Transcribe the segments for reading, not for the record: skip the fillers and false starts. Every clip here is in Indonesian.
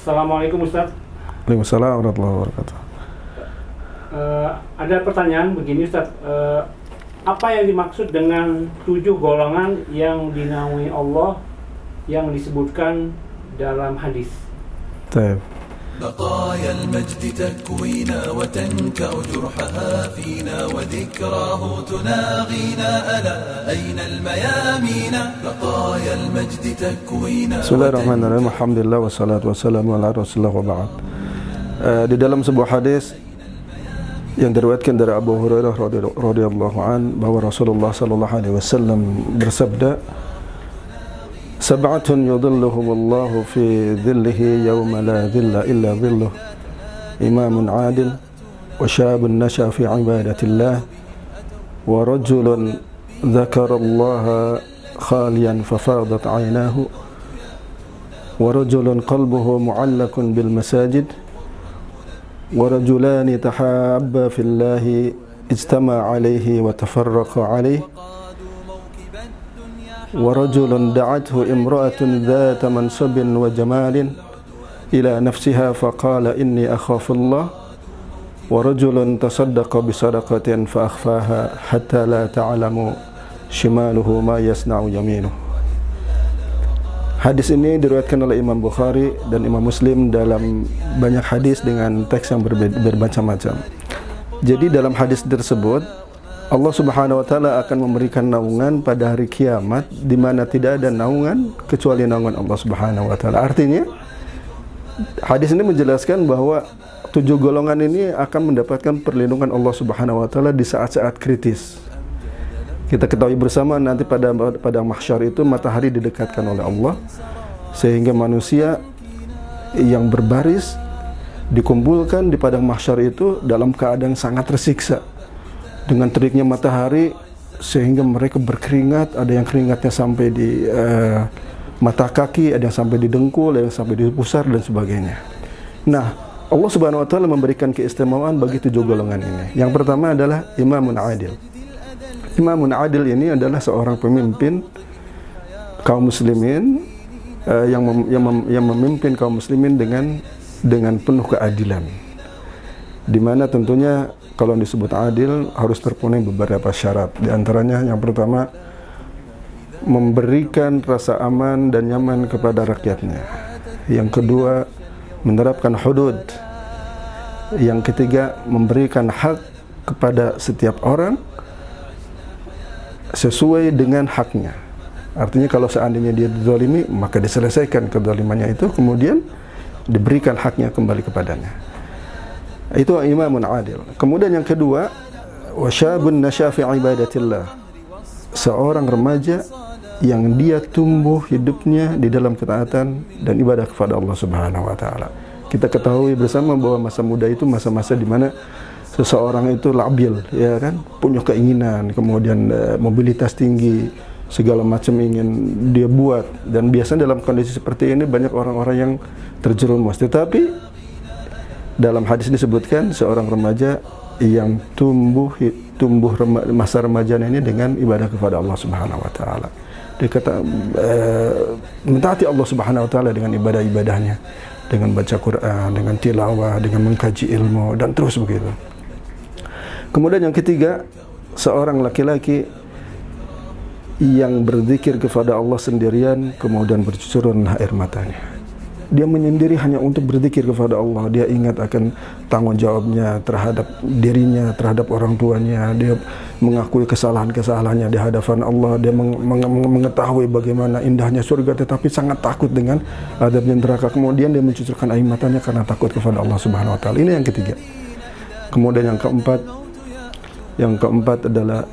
Assalamualaikum Ustaz. Waalaikumsalam warahmatullahi wabarakatuh. Ada pertanyaan begini Ustaz. Apa yang dimaksud dengan 7 golongan yang dinaungi Allah yang disebutkan dalam hadis? Baik. بقايا المجد تكوينا وتنكأ جرحها فينا وذكراه تناغينا ألا أين الميامين بقايا المجد تكوينا. Bismillahirrahmanirrahim. Alhamdulillah wassalatu wassalamu ala Rasulillah wa ba'd. Di dalam sebuah hadis yang diriwayatkan dari Abu Hurairah radhiyallahu an bahwa Rasulullah sallallahu alaihi wasallam bersabda, "Sab'atun yudhilluhumullahu fi dhillihi yawma la dhilla illa dhilluh. Imamun 'adil wa syabun nasha fi 'ibadatillah wa rajulun dzakarallaha khaliyan fafadat 'aynahu wa rajulun qalbuhu mu'allaqun bil masajid wa rajulani tahabba fillahi ijtama'a 'alayhi wa tafarraqa 'alayhi ورجل دعته امرأة ذات منصب وجمال إلى نفسها فقال إني أخاف الله ورجل تصدق بصدقة فأخفاها حتى لا تعلم شماله ما يصنع يمينه." Hadis ini diriwayatkan oleh Imam Bukhari dan Imam Muslim dalam banyak hadis dengan teks yang bermacam-macam. Jadi dalam hadis tersebut Allah Subhanahu wa taala akan memberikan naungan pada hari kiamat di mana tidak ada naungan kecuali naungan Allah Subhanahu wa taala. Artinya hadis ini menjelaskan bahwa 7 golongan ini akan mendapatkan perlindungan Allah Subhanahu wa taala di saat-saat kritis. Kita ketahui bersama nanti pada mahsyar itu matahari didekatkan oleh Allah sehingga manusia yang berbaris dikumpulkan di padang mahsyar itu dalam keadaan sangat tersiksa dengan teriknya matahari sehingga mereka berkeringat, ada yang keringatnya sampai di mata kaki, ada yang sampai di dengkul, ada yang sampai di pusar dan sebagainya. Nah, Allah Subhanahu wa taala memberikan keistimewaan bagi 7 golongan ini. Yang pertama adalah imamun adil. Imamun adil ini adalah seorang pemimpin kaum muslimin yang memimpin kaum muslimin dengan penuh keadilan. Di mana tentunya kalau disebut adil harus terpenuhi beberapa syarat. Di antaranya yang pertama, memberikan rasa aman dan nyaman kepada rakyatnya. Yang kedua, menerapkan hudud. Yang ketiga, memberikan hak kepada setiap orang sesuai dengan haknya. Artinya kalau seandainya dia dizalimi, maka diselesaikan kezalimannya itu, kemudian diberikan haknya kembali kepadanya. Itu imamun adil. Kemudian yang kedua, wasyabun nasya fi ibadatillah. Seorang remaja yang dia tumbuh hidupnya di dalam ketaatan dan ibadah kepada Allah Subhanahu wa taala. Kita ketahui bersama bahwa masa muda itu masa-masa di mana seseorang itu labil, ya kan, punya keinginan, kemudian mobilitas tinggi, segala macam ingin dia buat, dan biasanya dalam kondisi seperti ini banyak orang-orang yang terjerumus. Tetapi dalam hadis disebutkan seorang remaja yang tumbuh masa remajanya ini dengan ibadah kepada Allah Subhanahu wa taala. Dia kata mentaati Allah Subhanahu wa taala dengan ibadah-ibadahnya, dengan baca Quran, dengan tilawah, dengan mengkaji ilmu, dan terus begitu. Kemudian yang ketiga, seorang laki-laki yang berzikir kepada Allah sendirian kemudian bercucuran air matanya. Dia menyendiri hanya untuk berzikir kepada Allah. Dia ingat akan tanggung jawabnya terhadap dirinya, terhadap orang tuanya. Dia mengakui kesalahan-kesalahannya di hadapan Allah. Dia mengetahui bagaimana indahnya surga, tetapi sangat takut dengan azabnya neraka. Kemudian dia mencucurkan air matanya karena takut kepada Allah Subhanahu wa taala. Ini yang ketiga. Kemudian yang keempat adalah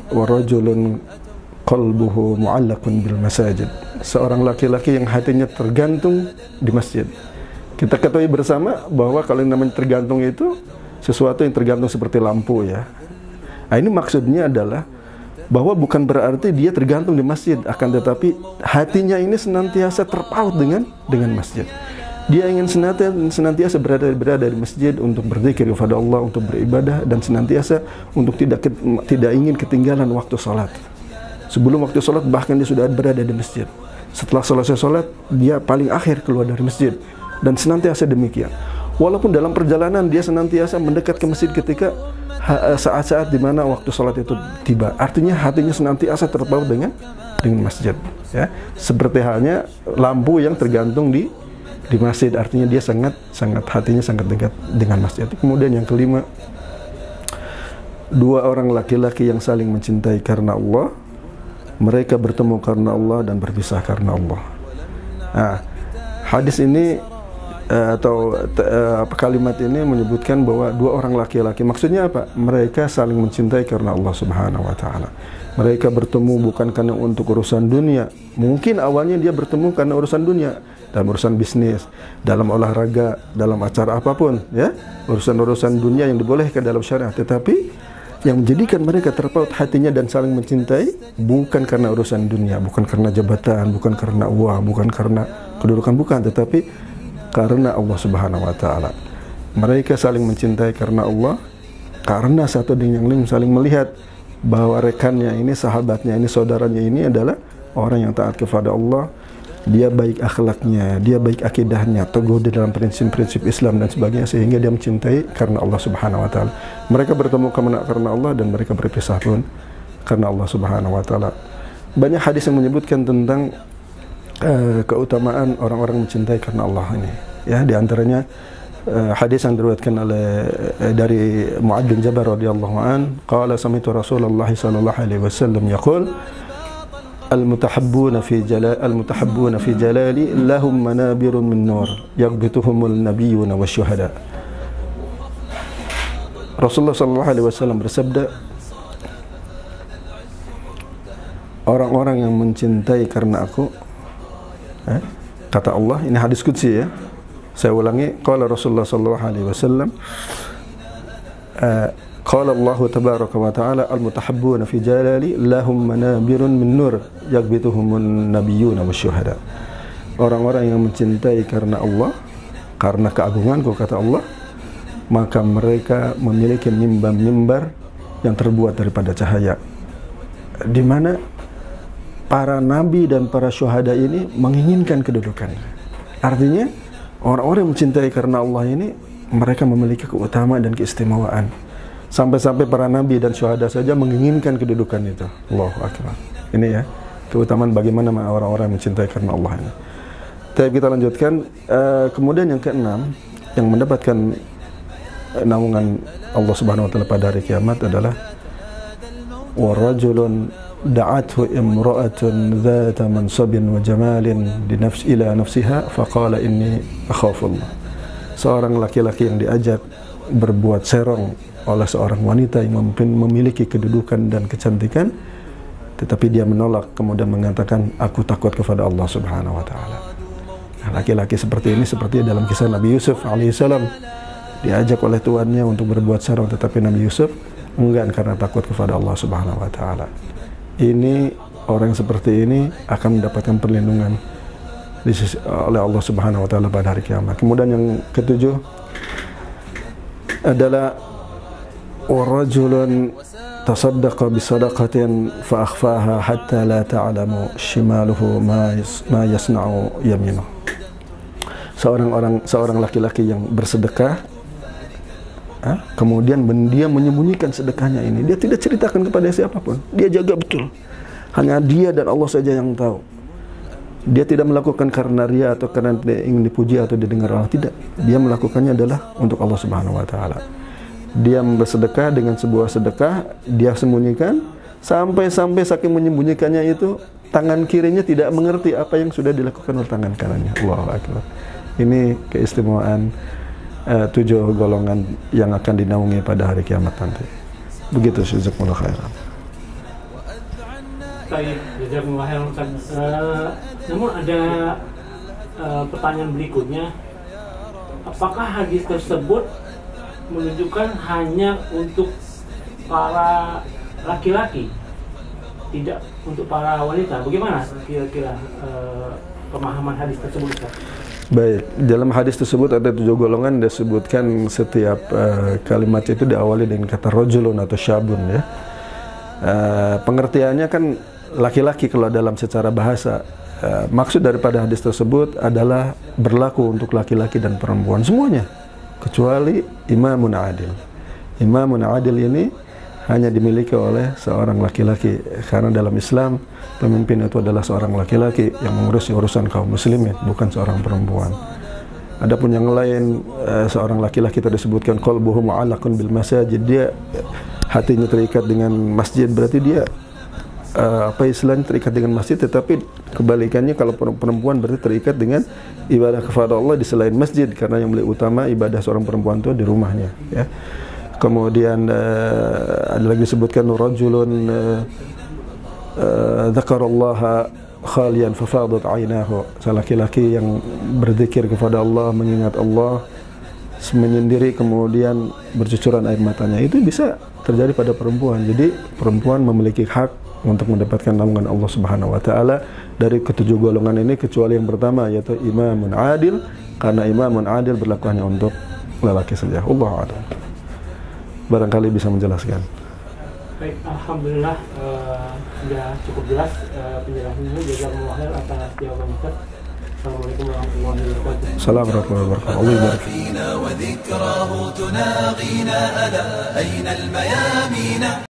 warajulun qalbuhu mu'allaqun bil masajid. Seorang laki-laki yang hatinya tergantung di masjid. Kita ketahui bersama bahwa kalau yang namanya tergantung itu sesuatu yang tergantung seperti lampu, ya. Nah, ini maksudnya adalah bahwa bukan berarti dia tergantung di masjid, akan tetapi hatinya ini senantiasa terpaut dengan masjid. Dia ingin senantiasa berada di masjid untuk berzikir kepada Allah, untuk beribadah, dan senantiasa untuk tidak ingin ketinggalan waktu salat. Sebelum waktu salat bahkan dia sudah berada di masjid. Setelah selesai salat, dia paling akhir keluar dari masjid dan senantiasa demikian. Walaupun dalam perjalanan dia senantiasa mendekat ke masjid ketika saat-saat di mana waktu sholat itu tiba. Artinya hatinya senantiasa terpaut dengan masjid, ya. Seperti halnya lampu yang tergantung di masjid, artinya dia hatinya sangat dekat dengan masjid. Kemudian yang kelima, dua orang laki-laki yang saling mencintai karena Allah, mereka bertemu karena Allah dan berpisah karena Allah. Nah, hadis ini kalimat ini menyebutkan bahwa dua orang laki-laki, maksudnya apa? Mereka saling mencintai karena Allah Subhanahu wa taala. Mereka bertemu bukan karena untuk urusan dunia. Mungkin awalnya dia bertemu karena urusan dunia, dalam urusan bisnis, dalam olahraga, dalam acara apapun, ya. Urusan-urusan dunia yang dibolehkan dalam syariat, tetapi yang menjadikan mereka terpaut hatinya dan saling mencintai bukan karena urusan dunia, bukan karena jabatan, bukan karena uang, bukan karena kedudukan, bukan, tetapi karena Allah Subhanahu wa taala. Mereka saling mencintai karena Allah, karena satu dengan yang lain saling melihat bahwa rekannya ini, sahabatnya ini, saudaranya ini adalah orang yang taat kepada Allah. Dia baik akhlaknya, dia baik akidahnya, teguh di dalam prinsip-prinsip Islam dan sebagainya, sehingga dia mencintai karena Allah Subhanahu wa taala. Mereka bertemu karena Allah dan mereka berpisah pun karena Allah Subhanahu wa taala. Banyak hadis yang menyebutkan tentang keutamaan orang-orang mencintai karena Allah ini. Ya, di antaranya hadis yang diriwayatkan dari Mu'adz bin Jabal radhiyallahu an, qala sami'tu Rasulullah sallallahu alaihi wasallam yaqul المتحبون في جلالي لهم منابر من نور يغبطهم النبيون والشهداء. Rasulullah sallallahu alaihi wasallam bersabda, orang-orang yang mencintai karena aku, kata Allah, ini hadis qudsi, ya. Saya ulangi, qala Rasulullah sallallahu alaihi wasallam, qala Allah tabaraka wa ta'ala al-mutahabbuna fi jalali lahum manabirun min nur yaghbituhumun nabiyyuna wasyuhada. Orang-orang yang mencintai karena Allah, karena keagunganku, kata Allah, maka mereka memiliki mimbar-mimbar yang terbuat daripada cahaya, di mana para nabi dan para syuhada ini menginginkan kedudukan. Artinya orang-orang yang mencintai karena Allah ini, mereka memiliki keutamaan dan keistimewaan. Sampai-sampai para nabi dan syuhada saja menginginkan kedudukan itu. Allahu Akbar. Ini ya, keutamaan bagaimana orang-orang yang mencintai karena Allah ini. Tapi kita lanjutkan. Kemudian yang keenam, yang mendapatkan naungan Allah Subhanahu wa taala pada hari kiamat adalah wa rajulun da'athu imra'atun dzata mansabin wa jamalin ila nafsiha faqala inni akhafullah. Seorang laki-laki yang diajak berbuat serong oleh seorang wanita yang memiliki kedudukan dan kecantikan, tetapi dia menolak, kemudian mengatakan, aku takut kepada Allah Subhanahu wa taala. Nah, laki-laki seperti ini seperti dalam kisah Nabi Yusuf alaihissalam, diajak oleh tuannya untuk berbuat serong, tetapi Nabi Yusuf enggan karena takut kepada Allah Subhanahu wa taala. Ini orang seperti ini akan mendapatkan perlindungan oleh Allah Subhanahu wa taala pada hari kiamat. Kemudian yang ketujuh adalah warajulun tasaddaqa bisadaqatin fa akhfaha hatta la ta'lamu shimaluhu ma yasna'u yaminuhu. Seorang laki-laki yang bersedekah, kemudian dia menyembunyikan sedekahnya ini. Dia tidak ceritakan kepada siapapun. Dia jaga betul. Hanya dia dan Allah saja yang tahu. Dia tidak melakukan karena ria atau karena ingin dipuji atau didengar orang, tidak. Dia melakukannya adalah untuk Allah Subhanahu wa taala. Dia bersedekah dengan sebuah sedekah, dia sembunyikan, sampai-sampai saking menyembunyikannya itu, tangan kirinya tidak mengerti apa yang sudah dilakukan oleh tangan kanannya. Allahu Akbar. Ini keistimewaan 7 golongan yang akan dinaungi pada hari kiamat nanti. Begitu, jazakumullah khairan. Baik, jazakumullah khairan. Namun ada pertanyaan berikutnya, apakah hadis tersebut menunjukkan hanya untuk para laki-laki, tidak untuk para wanita? Bagaimana kira-kira pemahaman hadis tersebut, Ustaz? Baik, dalam hadis tersebut ada 7 golongan, disebutkan setiap kalimat itu diawali dengan kata rajulun atau syabun, ya. Pengertiannya kan laki-laki kalau dalam secara bahasa, maksud daripada hadis tersebut adalah berlaku untuk laki-laki dan perempuan semuanya, kecuali imamun adil. Imamun adil ini hanya dimiliki oleh seorang laki-laki, karena dalam Islam pemimpin itu adalah seorang laki-laki yang mengurusi urusan kaum muslimin, bukan seorang perempuan. Adapun yang lain, seorang laki-laki tadi disebutkan qalbuhu mu'allaqun bil masajid, dia hatinya terikat dengan masjid, berarti dia apa istilahnya, terikat dengan masjid. Tetapi kebalikannya, kalau perempuan berarti terikat dengan ibadah kepada Allah di selain masjid, karena yang lebih utama ibadah seorang perempuan itu di rumahnya, ya. Kemudian ada lagi disebutkan rajulun dzakarallaha khalian fafadat ainahu, laki-laki yang berzikir kepada Allah, mengingat Allah menyendiri, kemudian bercucuran air matanya. Itu bisa terjadi pada perempuan. Jadi perempuan memiliki hak untuk mendapatkan naungan Allah Subhanahu wa taala dari ketujuh golongan ini, kecuali yang pertama, yaitu imamun adil, karena imamun adil berlaku hanya untuk lelaki saja. Allahu a'lam. Barangkali bisa menjelaskan. Baik, alhamdulillah sudah cukup jelas penjelasannya. Jazakumullah khair atas jawaban Ustaz. Assalamualaikum warahmatullahi wabarakatuh. Assalamualaikum warahmatullahi wabarakatuh.